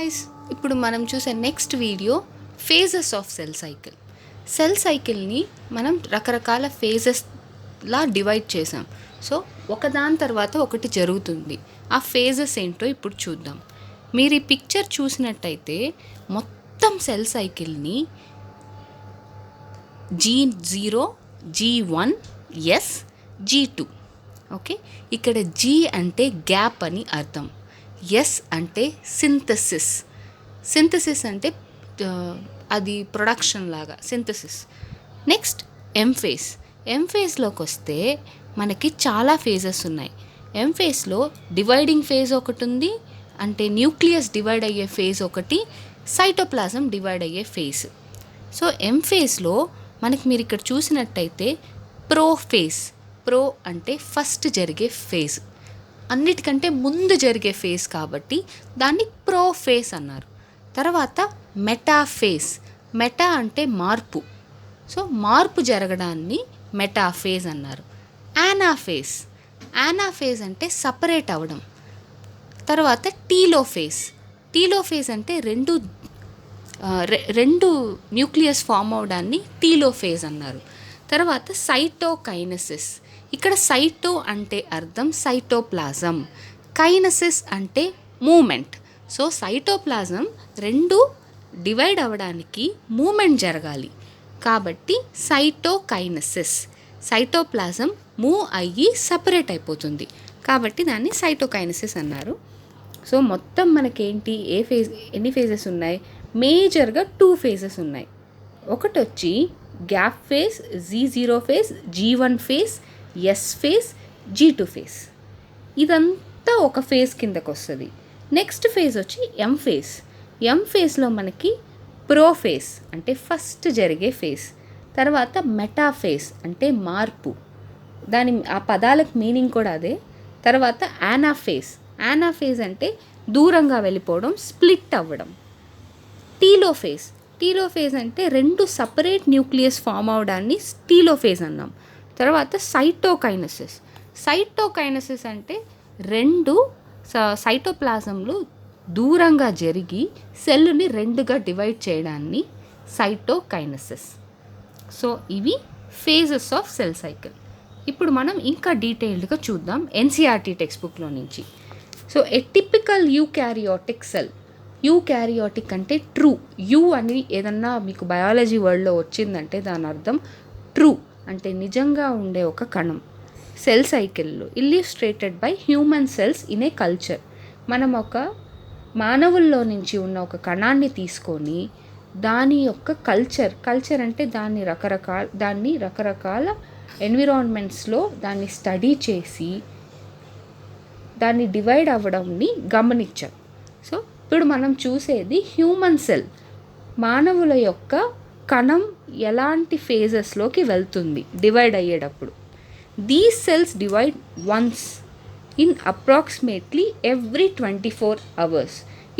Guys, ఇప్పుడు మనం చూసే next video phases of cell cycle. Cell సైకిల్ని మనం రకరకాల ఫేజెస్లా డివైడ్ చేసాం. సో ఒకదాని తర్వాత ఒకటి జరుగుతుంది. ఆ ఫేజెస్ ఏంటో ఇప్పుడు చూద్దాం. మీరు ఈ పిక్చర్ చూసినట్టయితే మొత్తం సెల్ సైకిల్ని G0, G1, S, G2. Okay, ఇక్కడ G అంటే గ్యాప్ అని అర్థం. ఎస్ అంటే సింథసిస్ అంటే అది ప్రొడక్షన్ లాగా సింథసిస్. నెక్స్ట్ ఎం ఫేజ్లోకి వస్తే మనకి చాలా ఫేజెస్ ఉన్నాయి. ఎం ఫేజ్లో డివైడింగ్ ఫేజ్ ఒకటి ఉంది, అంటే న్యూక్లియస్ డివైడ్ అయ్యే ఫేజ్ ఒకటి, సైటోప్లాజం డివైడ్ అయ్యే ఫేజ్. సో ఎం ఫేజ్లో మనకి మీరు ఇక్కడ చూసినట్టయితే ప్రో అంటే ఫస్ట్ జరిగే ఫేజ్, అన్నిటికంటే ముందు జరిగే ఫేజ్ కాబట్టి దాన్ని ప్రో ఫేజ్ అన్నారు. తర్వాత మెటా అంటే మార్పు. సో మార్పు జరగడాన్ని మెటాఫేజ్ అన్నారు. యానాఫేజ్ అంటే సపరేట్ అవ్వడం. తర్వాత టీలోఫేజ్ అంటే రెండు న్యూక్లియస్ ఫామ్ అవడాన్ని టీలోఫేజ్ అన్నారు. తర్వాత సైటోకైనసిస్. ఇక్కడ సైటో అంటే అర్థం సైటోప్లాజం, కైనసిస్ అంటే మూమెంట్. సో సైటోప్లాజం రెండు డివైడ్ అవ్వడానికి మూమెంట్ జరగాలి కాబట్టి సైటోకైనసిస్. సైటోప్లాజం మూవ్ అయ్యి సపరేట్ అయిపోతుంది కాబట్టి దాన్ని సైటోకైనసిస్ అన్నారు. సో మొత్తం మనకేంటి ఎన్ని ఫేజెస్ ఉన్నాయి? మేజర్గా 2 ఫేజెస్ ఉన్నాయి. ఒకటి వచ్చి gap phase, G0 phase, G1 phase, yes phase, G2 phase. ఇదంతా ఒక ఫేజ్ కిందకు వస్తుంది. నెక్స్ట్ ఫేజ్ వచ్చి ఎం ఫేజ్లో మనకి ప్రోఫేజ్ అంటే ఫస్ట్ జరిగే ఫేజ్. తర్వాత మెటాఫేజ్ అంటే మార్పు, ఆ పదాలకు మీనింగ్ కూడా అదే. తర్వాత యానాఫేజ్ అంటే దూరంగా వెళ్ళిపోవడం, స్ప్లిట్ అవ్వడం. టీలోఫేజ్ అంటే రెండు సపరేట్ న్యూక్లియస్ ఫామ్ అవడాన్ని టీలోఫేజ్ అన్నాం. తర్వాత సైటోకైనసిస్ అంటే రెండు సైటోప్లాజంలు దూరంగా జరిగి సెల్లుని రెండుగా డివైడ్ చేయడాన్ని సైటోకైనసిస్. సో ఇవి ఫేజెస్ ఆఫ్ సెల్ సైకిల్. ఇప్పుడు మనం ఇంకా డీటెయిల్డ్గా చూద్దాం ఎన్సీఆర్టీ టెక్స్ట్ బుక్లో నుంచి. సో ఏ టిపికల్ యూకారియోటిక్ సెల్. యూకారియోటిక్ అంటే ట్రూ. యూ అని ఏదన్నా మీకు బయాలజీ వర్డ్లో వచ్చిందంటే దాని అర్థం ట్రూ అంటే నిజంగా ఉండే ఒక కణం. సెల్ సైకిల్లో illustrated by human cells in a culture. మనం ఒక మానవుల్లో నుంచి ఉన్న ఒక కణాన్ని తీసుకొని దాని యొక్క కల్చర్ అంటే దాన్ని రకరకాల ఎన్విరాన్మెంట్స్లో దాన్ని స్టడీ చేసి దాన్ని డివైడ్ అవ్వడంని గమనించాం. సో ఇప్పుడు మనం చూసేది హ్యూమన్ సెల్. మానవుల యొక్క కణం ఎలాంటి ఫేజెస్లోకి వెళ్తుంది డివైడ్ అయ్యేటప్పుడు. These cells divide once in approximately every 24 hours.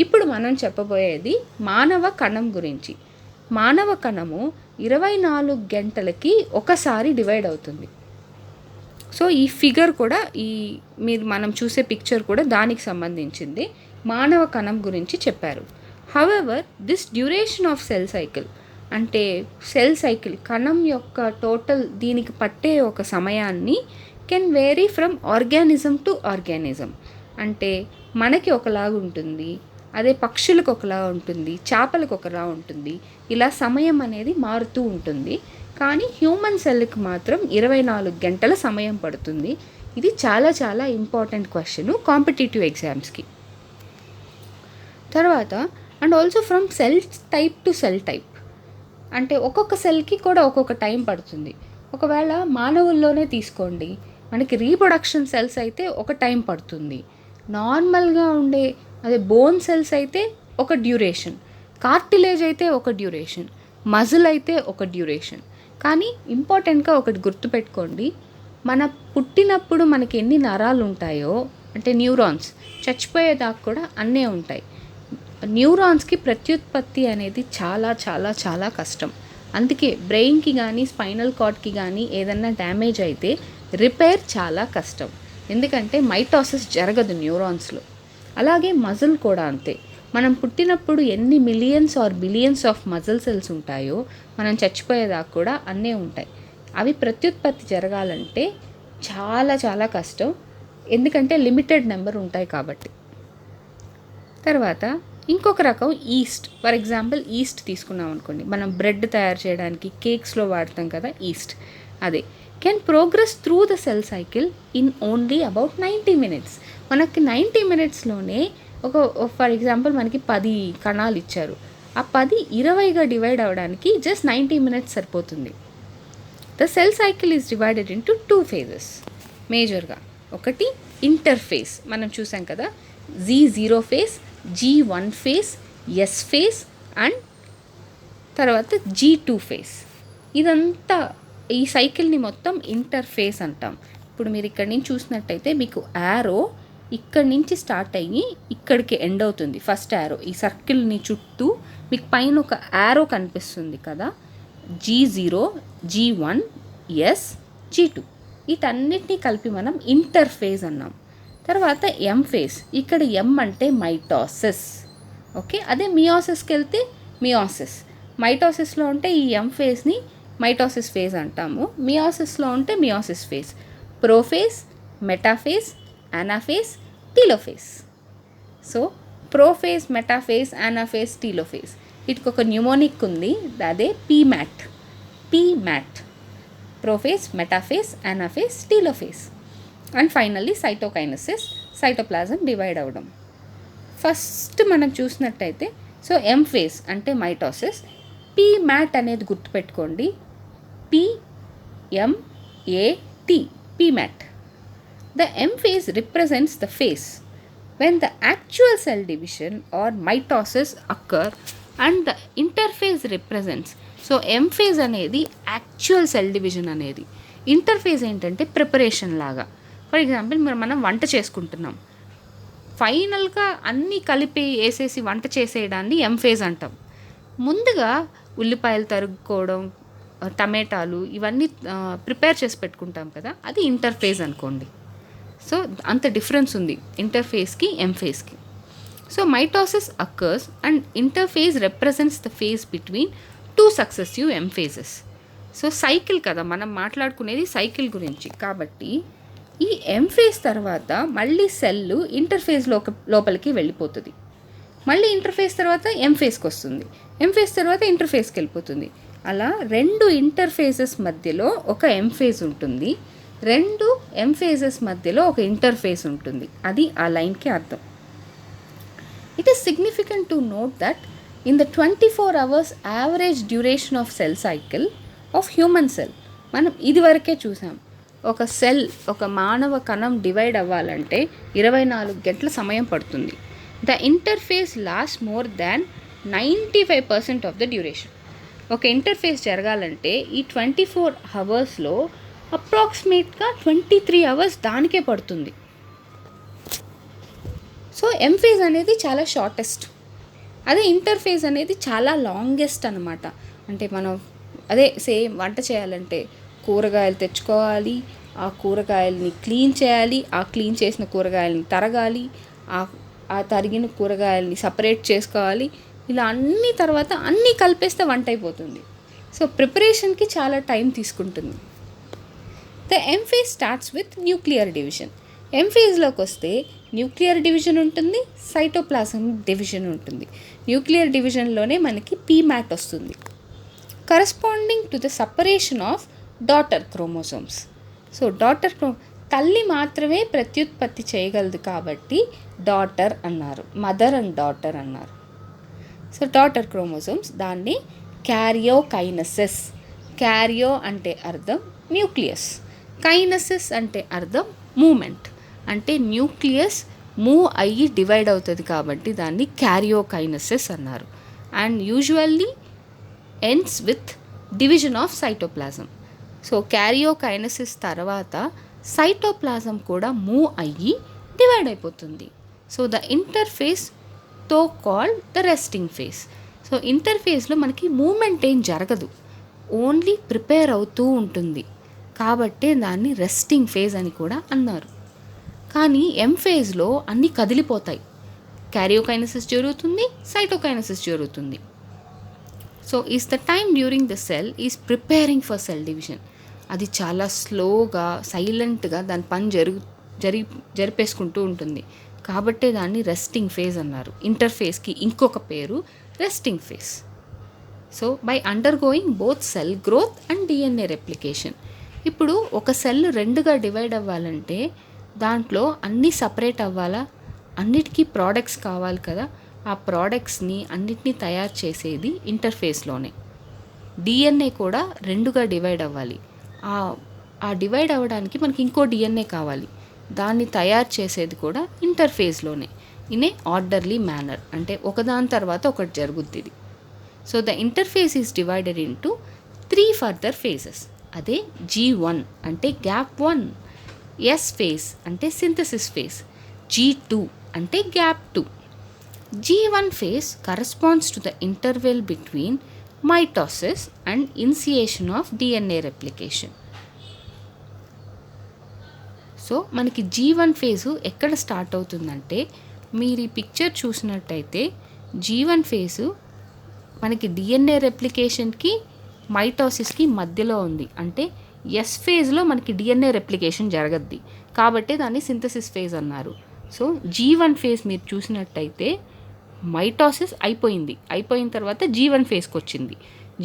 ఇప్పుడు మనం చెప్పబోయేది మానవ కణం గురించి. మానవ కణము 24 గంటలకి ఒకసారి డివైడ్ అవుతుంది. సో ఈ ఫిగర్ కూడా మనం చూసే పిక్చర్ కూడా దానికి సంబంధించింది. మానవ కణం గురించి చెప్పారు. However this duration of cell cycle అంటే సెల్ సైకిల్ కణం యొక్క టోటల్ దీనికి పట్టే ఒక సమయాన్ని can vary from organism to organism. అంటే మనకి ఒకలాగా ఉంటుంది, అదే పక్షులకు ఒకలా ఉంటుంది, చేపలకు ఒకలా ఉంటుంది. ఇలా సమయం అనేది మారుతూ ఉంటుంది. కానీ హ్యూమన్ సెల్కి మాత్రం 24 గంటల సమయం పడుతుంది. ఇది చాలా చాలా ఇంపార్టెంట్ క్వశ్చన్ కాంపిటేటివ్ ఎగ్జామ్స్కి. తర్వాత and also from cell type to cell type అంటే ఒక్కొక్క సెల్కి కూడా ఒక్కొక్క టైం పడుతుంది. ఒకవేళ మానవుల్లోనే తీసుకోండి, మనకి రీప్రొడక్షన్ సెల్స్ అయితే ఒక టైం పడుతుంది. నార్మల్గా ఉండే అదే బోన్ సెల్స్ అయితే ఒక డ్యూరేషన్, కార్టిలేజ్ అయితే ఒక డ్యూరేషన్, మజిల్ అయితే ఒక డ్యూరేషన్. కానీ ఇంపార్టెంట్గా ఒకటి గుర్తుపెట్టుకోండి, మన పుట్టినప్పుడు మనకి ఎన్ని నరాలు ఉంటాయో అంటే న్యూరాన్స్ చచ్చిపోయేదాకా కూడా అన్నీ ఉంటాయి. న్యూరాన్స్కి ప్రత్యుత్పత్తి అనేది చాలా చాలా చాలా కష్టం. అందుకే బ్రెయిన్కి కానీ స్పైనల్ కార్డ్కి కానీ ఏదన్నా డ్యామేజ్ అయితే రిపేర్ చాలా కష్టం. ఎందుకంటే మైటోసిస్ జరగదు న్యూరాన్స్లో. అలాగే మజిల్ కూడా అంతే. మనం పుట్టినప్పుడు ఎన్ని millions or billions of muscle cells ఉంటాయో మనం చచ్చిపోయేదాకా కూడా అన్నీ ఉంటాయి. అవి ప్రత్యుత్పత్తి జరగాలంటే చాలా చాలా కష్టం, ఎందుకంటే లిమిటెడ్ నెంబర్ ఉంటాయి కాబట్టి. తర్వాత ఇంకొక రకం ఈస్ట్. ఫర్ ఎగ్జాంపుల్ ఈస్ట్ తీసుకున్నాం అనుకోండి, మనం బ్రెడ్ తయారు చేయడానికి కేక్స్లో వాడతాం కదా ఈస్ట్, అదే can progress through the cell cycle in only about 90 minutes. మనకి 90 minutesలోనే ఫర్ ఎగ్జాంపుల్ మనకి 10 కణాలు ఇచ్చారు, ఆ 10 20గా డివైడ్ అవ్వడానికి జస్ట్ 90 minutes సరిపోతుంది. The cell cycle is divided into 2 phases మేజర్గా. ఒకటి ఇంటర్ఫేస్, మనం చూసాం కదా, G0 phase, G1 phase, S phase and తర్వాత G2 phase. ఇదంతా ఈ సైకిల్ని మొత్తం ఇంటర్ఫేస్ అంటాం. ఇప్పుడు మీరు ఇక్కడి నుంచి చూసినట్టయితే మీకు యారో ఇక్కడి నుంచి స్టార్ట్ అయ్యి ఇక్కడికి ఎండ్ అవుతుంది. ఫస్ట్ యారో ఈ సర్కిల్ని చుట్టూ మీకు పైన ఒక యారో కనిపిస్తుంది కదా, G0, G1, S, G2, వీటన్నిటినీ కలిపి మనం ఇంటర్ఫేజ్ అన్నాం. తర్వాత ఎం ఫేజ్, ఇక్కడ ఎం అంటే మైటాసిస్. ఓకే, అదే మియోసిస్కి వెళ్తే మియోసిస్. మైటాసిస్లో ఉంటే ఈ ఎం ఫేజ్ని మైటాసిస్ ఫేజ్ అంటాము, మియోసిస్లో ఉంటే meiosis phase. Prophase, metaphase, anaphase, telophase. So prophase, metaphase, anaphase, telophase, వీటికి ఒక న్యూమోనిక్ ఉంది, అదే PMAT. Prophase, metaphase, anaphase, telophase. And finally cytokinesis, cytoplasm divide అవ్వడం. ఫస్ట్ మనం చూసినట్టయితే సో ఎం ఫేజ్ అంటే మైటాసిస్, పీమ్యాట్ అనేది గుర్తుపెట్టుకోండి, PMAT, PMAT. The M phase represents the phase when the actual cell division or mitosis occur and the interphase represents. So M phase అనేది actual cell division అనేది, interphase ఏంటంటే preparation లాగా. For example మనం వంట చేసుకుంటున్నాం, ఫైనల్గా అన్నీ కలిపి వేసేసి వంట చేసేయడాన్ని ఎం ఫేజ్ అంటాం. ముందుగా ఉల్లిపాయలు తరుక్కోవడం, టమాటాలు ఇవన్నీ ప్రిపేర్ చేసి పెట్టుకుంటాం కదా, అది ఇంటర్ఫేజ్ అనుకోండి. సో అంత డిఫరెన్స్ ఉంది ఇంటర్ఫేస్కి ఎం ఫేజ్కి. So mitosis occurs and interphase represents the phase between 2 successive M phases. So cycle కదా మనం మాట్లాడుకునేది, సైకిల్ గురించి. కాబట్టి ఈ ఎం ఫేజ్ తర్వాత మళ్ళీ సెల్ ఇంటర్ఫేజ్ లోపలికి వెళ్ళిపోతుంది, మళ్ళీ ఇంటర్ఫేస్ తర్వాత ఎం ఫేజ్కి వస్తుంది, ఎం ఫేజ్ తర్వాత ఇంటర్ఫేస్కి వెళ్ళిపోతుంది. అలా 2 ఇంటర్ఫేజెస్ మధ్యలో ఒక ఎం ఫేజ్ ఉంటుంది, 2 ఎం ఫేజెస్ మధ్యలో ఒక ఇంటర్ఫేస్ ఉంటుంది. అది ఆ లైన్కి అర్థం. It is significant to note that in the 24 hours average duration of cell cycle of human cell, మనం ఇదివరకే చూసాం, ఒక సెల్, ఒక మానవ కణం డివైడ్ అవ్వాలంటే 24 గంటల సమయం పడుతుంది. The interface last more than 95% of the duration. ఒక ఇంటర్ఫేస్ జరగాలంటే ఈ 24 hours అప్రాక్సిమేట్గా 23 hours దానికే పడుతుంది. సో ఎం ఫేజ్ అనేది చాలా షార్టెస్ట్, అదే ఇంటర్ఫేజ్ అనేది చాలా లాంగెస్ట్ అనమాట. అంటే మనం అదే సేమ్ వంట చేయాలంటే కూరగాయలు తెచ్చుకోవాలి, ఆ కూరగాయలని క్లీన్ చేయాలి, ఆ క్లీన్ చేసిన కూరగాయలని తరగాలి, ఆ తరిగిన కూరగాయలని సపరేట్ చేసుకోవాలి, ఇలా అన్ని తర్వాత అన్నీ కలిపేస్తే వంట అయిపోతుంది. సో ప్రిపరేషన్కి చాలా టైం తీసుకుంటుంది. The M phase starts with nuclear division. M ఫేజ్లోకి వస్తే న్యూక్లియర్ డివిజన్ ఉంటుంది, సైటోప్లాజం డివిజన్ ఉంటుంది. న్యూక్లియర్ డివిజన్లోనే మనకి పీమ్యాట్ వస్తుంది, corresponding to the separation of daughter chromosomes. So తల్లి మాత్రమే ప్రత్యుత్పత్తి చేయగలదు కాబట్టి డాటర్ అన్నారు, మదర్ అండ్ డాటర్ అన్నారు. సో డాటర్ క్రోమోసోమ్స్, దాన్ని క్యారియోకైనసిస్. క్యారియో అంటే అర్థం న్యూక్లియస్, కైనసిస్ అంటే అర్థం మూమెంట్, అంటే న్యూక్లియస్ మూవ్ అయ్యి డివైడ్ అవుతుంది కాబట్టి దాన్ని క్యారియోకైనసిస్ అన్నారు. And usually ends with division of cytoplasm. So karyokinesis తర్వాత సైటోప్లాజం కూడా మూవ్ అయ్యి డివైడ్ అయిపోతుంది. సో ద ఇంటర్ఫేస్ తో called the resting phase. So ఇంటర్ఫేస్లో మనకి మూమెంట్ ఏం జరగదు, ఓన్లీ ప్రిపేర్ అవుతూ ఉంటుంది కాబట్టి దాన్ని రెస్టింగ్ ఫేజ్ అని కూడా అన్నారు. కానీ ఎం ఫేజ్లో అన్నీ కదిలిపోతాయి, క్యారియోకైనసిస్ జరుగుతుంది, సైటోకైనసిస్ జరుగుతుంది. So is the time during the cell is preparing for cell division. అది చాలా స్లోగా సైలెంట్గా దాని పని జరిపేసుకుంటూ ఉంటుంది. కాబట్టే దాన్ని రెస్టింగ్ ఫేజ్ అన్నారు. ఇంటర్ఫేస్కి ఇంకొక పేరు resting phase. So by undergoing both cell growth and DNA replication. ఇప్పుడు ఒక సెల్ రెండుగా డివైడ్ అవ్వాలంటే దాంట్లో అన్నీ సపరేట్ అవ్వాలా, అన్నిటికీ ప్రోడక్ట్స్ కావాలి కదా. ఆ ప్రోడక్ట్స్ని అన్నిటినీ తయారు చేసేది ఇంటర్ఫేస్లోనే. డిఎన్ఏ కూడా రెండుగా డివైడ్ అవ్వాలి. ఆ డివైడ్ అవ్వడానికి మనకి ఇంకో డిఎన్ఏ కావాలి. దాన్ని తయారు చేసేది కూడా ఇంటర్ఫేస్లోనే ఇన్ ఏ ఆర్డర్లీ మేనర్. అంటే ఒకదాని తర్వాత ఒకటి జరుగుద్ది ఇది. So the interface is divided into 3 further phases. అదే G1 అంటే గ్యాప్ 1, S ఫేజ్ అంటే సింథసిస్ ఫేజ్, G2 అంటే gap 2. G1 phase corresponds to the interval between mitosis and initiation of DNA replication. So మనకి G1 ఫేజు ఎక్కడ start అవుతుందంటే, మీరు ఈ picture చూసినట్టయితే G1 ఫేజు మనకి డిఎన్ఏ రెప్లికేషన్కి మైటోసిస్కి మధ్యలో ఉంది. అంటే ఎస్ ఫేజ్లో మనకి డిఎన్ఏ రెప్లికేషన్ జరగద్ది కాబట్టి దాన్ని సింథసిస్ ఫేజ్ అన్నారు. సో G1 ఫేజ్ మీరు చూసినట్టయితే మైటోసిస్ అయిపోయిన తర్వాత G1 ఫేజ్కి వచ్చింది.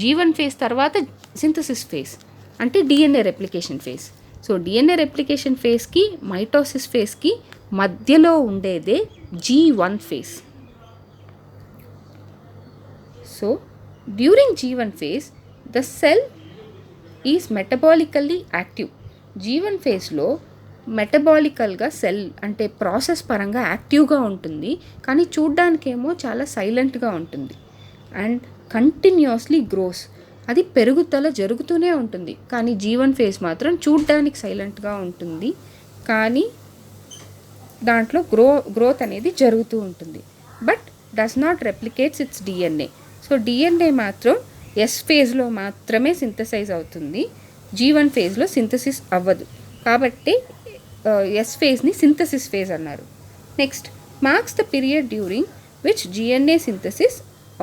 G1 ఫేజ్ తర్వాత సింథసిస్ ఫేజ్ అంటే DNA replication phase. So DNA replication ఫేజ్కి మైటోసిస్ ఫేజ్కి మధ్యలో ఉండేదే G1 phase. So during G1 phase the cell is metabolically active. G1 ఫేజ్లో మెటబాలికల్గా సెల్ అంటే ప్రాసెస్ పరంగా యాక్టివ్గా ఉంటుంది, కానీ చూడ్డానికేమో చాలా సైలెంట్గా ఉంటుంది. అండ్ కంటిన్యూస్లీ గ్రోస్, అది పెరుగుదల జరుగుతూనే ఉంటుంది. కానీ G1 ఫేజ్ మాత్రం చూడ్డానికి సైలెంట్గా ఉంటుంది, కానీ దాంట్లో గ్రోత్ అనేది జరుగుతూ ఉంటుంది. But does not replicates its DNA. So DNA మాత్రం ఎస్ ఫేజ్లో మాత్రమే సింథసైజ్ అవుతుంది, G1 ఫేజ్లో సింథసిస్ అవ్వదు. కాబట్టి ఎస్ ఫేజ్ని సింథసిస్ ఫేజ్ అన్నారు. Next marks the period during which DNA synthesis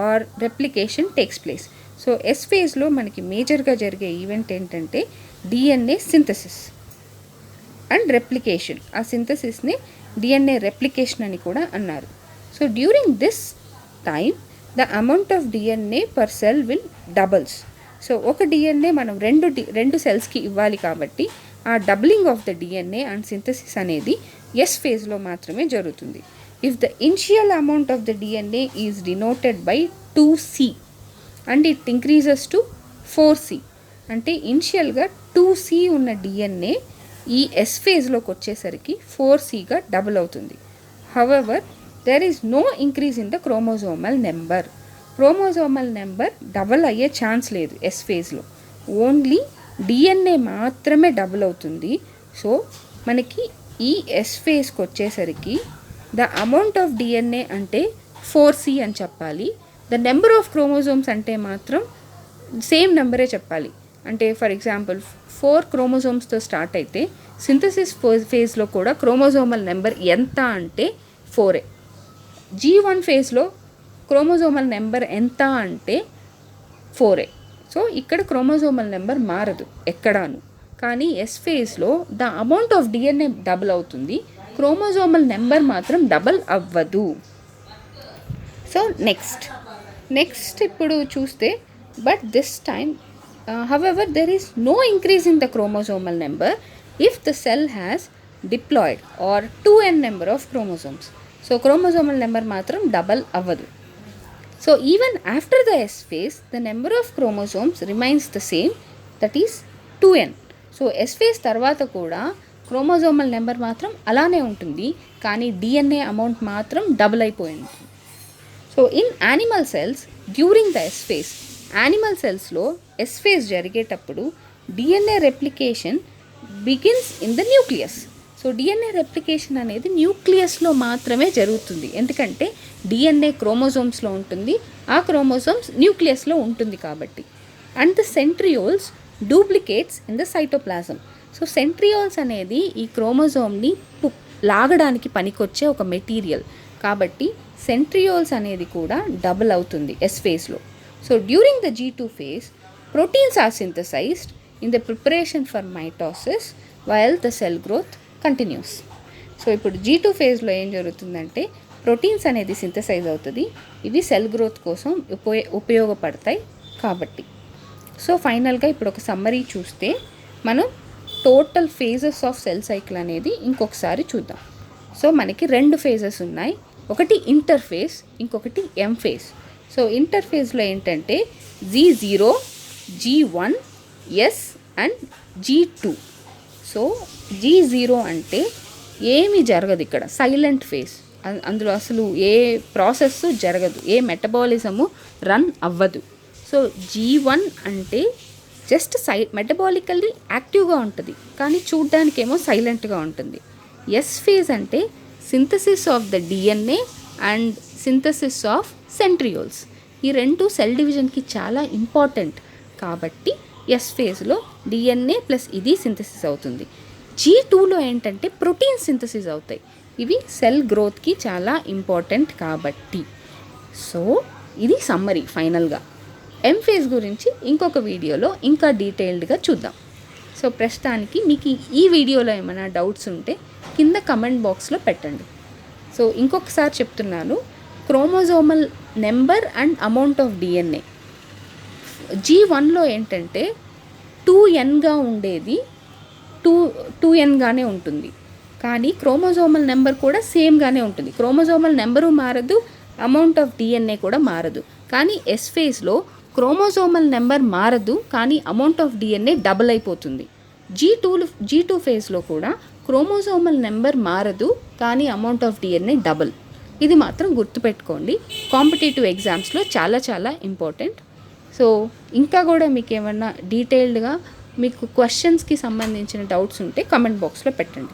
or replication takes place. So S ఫేజ్లో మనకి మేజర్గా జరిగే ఈవెంట్ ఏంటంటే డిఎన్ఏ సింథసిస్ అండ్ రెప్లికేషన్. ఆ సింథసిస్ని డిఎన్ఏ రెప్లికేషన్ అని కూడా అన్నారు. So during this time the amount of DNA per cell will doubles. So ఒక డిఎన్ఏ మనం రెండు సెల్స్కి ఇవ్వాలి కాబట్టి ఆ doubling of the DNA and synthesis అనేది ఎస్ ఫేజ్లో మాత్రమే జరుగుతుంది. If the initial amount of the DNA is denoted by 2C and it increases to 4C. అంటే ఇనిషియల్గా 2C ఉన్న డిఎన్ఏ ఈ ఎస్ ఫేజ్లోకి వచ్చేసరికి 4Cగా డబుల్ అవుతుంది. However there is no increase in the chromosomal number. Chromosomal number double అయ్యే chance లేదు ఎస్ ఫేజ్లో, ఓన్లీ డిఎన్ఏ మాత్రమే డబుల్ అవుతుంది. సో మనకి ఈ ఎస్ ఫేజ్కి వచ్చేసరికి ద అమౌంట్ ఆఫ్ డిఎన్ఏ అంటే 4C అని చెప్పాలి. ద నెంబర్ ఆఫ్ క్రోమోజోమ్స్ అంటే మాత్రం సేమ్ నెంబరే చెప్పాలి. అంటే ఫర్ ఎగ్జాంపుల్ 4 క్రోమోజోమ్స్తో స్టార్ట్ అయితే సింథసిస్ ఫేజ్లో కూడా క్రోమోజోమల్ నెంబర్ ఎంత అంటే 4. G1 ఫేజ్లో క్రోమోజోమల్ నెంబర్ ఎంత అంటే 4. సో ఇక్కడ క్రోమోజోమల్ నెంబర్ మారదు ఎక్కడాను, కానీ ఎస్ ఫేజ్లో the amount of DNA double అవుతుంది, క్రోమోజోమల్ నెంబర్ మాత్రం డబుల్ అవ్వదు. సో నెక్స్ట్ ఇప్పుడు చూస్తే but this time however there is no increase in the chromosomal number if the cell has diploid or 2n number of chromosomes. So chromosomal number మాత్రం double అవ్వదు. So even after the S phase the number of chromosomes remains the same, that is 2n. So S phase తర్వాత కూడా chromosomal number మాత్రం అలానే ఉంటుంది, కానీ DNA amount మాత్రం double అయిపోయింది. So in animal cells during the S phase, animal సెల్స్లో S phase జరిగేటప్పుడు DNA replication begins in the nucleus. So DNA replication అనేది న్యూక్లియస్లో మాత్రమే జరుగుతుంది, ఎందుకంటే డిఎన్ఏ క్రోమోజోమ్స్లో ఉంటుంది, ఆ క్రోమోజోమ్స్ న్యూక్లియస్లో ఉంటుంది కాబట్టి. And the centrioles duplicates in the cytoplasm. So centrioles అనేది ఈ క్రోమోజోమ్ని లాగడానికి పనికొచ్చే ఒక మెటీరియల్. కాబట్టి సెంట్రియోల్స్ అనేది కూడా డబుల్ అవుతుంది ఎస్ ఫేజ్లో. So during the G2 phase, proteins are synthesized in the preparation for mitosis while the cell growth continues. So ఇప్పుడు G2 ఫేజ్లో ఏం జరుగుతుందంటే ప్రోటీన్స్ అనేది సింథసైజ్ అవుతుంది, ఇవి సెల్ గ్రోత్ కోసం ఉపయోగపడతాయి కాబట్టి. సో ఫైనల్గా ఇప్పుడు ఒక సమ్మరీ చూస్తే మనం total phases of cell cycle అనేది ఇంకొకసారి చూద్దాం. సో మనకి 2 ఫేజెస్ ఉన్నాయి, ఒకటి ఇంటర్ఫేజ్, ఇంకొకటి ఎం ఫేజ్. సో ఇంటర్ఫేజ్లో ఏంటంటే G0, G1, S and G2. So G0 అంటే ఏమీ జరగదు, ఇక్కడ సైలెంట్ ఫేజ్. అందులో అసలు ఏ ప్రాసెస్ జరగదు, ఏ మెటబాలిజము రన్ అవ్వదు. సో G1 అంటే జస్ట్ మెటబాలికల్లీ యాక్టివ్గా ఉంటుంది, కానీ చూడ్డానికేమో సైలెంట్గా ఉంటుంది. ఎస్ ఫేజ్ అంటే synthesis of the DNA and synthesis of centrioles. ఈ రెండు సెల్ డివిజన్కి చాలా ఇంపార్టెంట్ కాబట్టి ఎస్ ఫేజ్లో DNA ప్లస్ ఇది సింథసిస్ అవుతుంది. G2లో ఏంటంటే ప్రోటీన్ సింథసిస్ అవుతాయి, ఇవి సెల్ గ్రోత్కి చాలా ఇంపార్టెంట్ కాబట్టి. సో ఇది సమ్మరీ ఫైనల్గా. ఎం ఫేజ్ గురించి ఇంకొక వీడియోలో ఇంకా డీటెయిల్డ్గా చూద్దాం. సో ప్రస్తుతానికి మీకు ఈ వీడియోలో ఏమైనా డౌట్స్ ఉంటే కింద కమెంట్ బాక్స్లో పెట్టండి. సో ఇంకొకసారి చెప్తున్నాను, chromosomal number and amount of DNA. G1లో ఏంటంటే 2Nగా ఉండేది 2Nగానే ఉంటుంది, కానీ క్రోమోజోమల్ నెంబర్ కూడా సేమ్గానే ఉంటుంది. క్రోమోజోమల్ నెంబరు మారదు, అమౌంట్ ఆఫ్ DNA కూడా మారదు. కానీ ఎస్ ఫేజ్లో క్రోమోజోమల్ నెంబర్ మారదు, కానీ అమౌంట్ ఆఫ్ DNA డబుల్ అయిపోతుంది. G2 ఫేజ్లో కూడా క్రోమోజోమల్ నెంబర్ మారదు, కానీ అమౌంట్ ఆఫ్ DNA డబుల్. ఇది మాత్రం గుర్తుపెట్టుకోండి, కాంపిటేటివ్ ఎగ్జామ్స్లో చాలా చాలా ఇంపార్టెంట్. సో ఇంకా కూడా మీకు ఏమన్నా డీటెయిల్డ్గా మీకు క్వశ్చన్స్కి సంబంధించిన డౌట్స్ ఉంటే కమెంట్ బాక్స్లో పెట్టండి.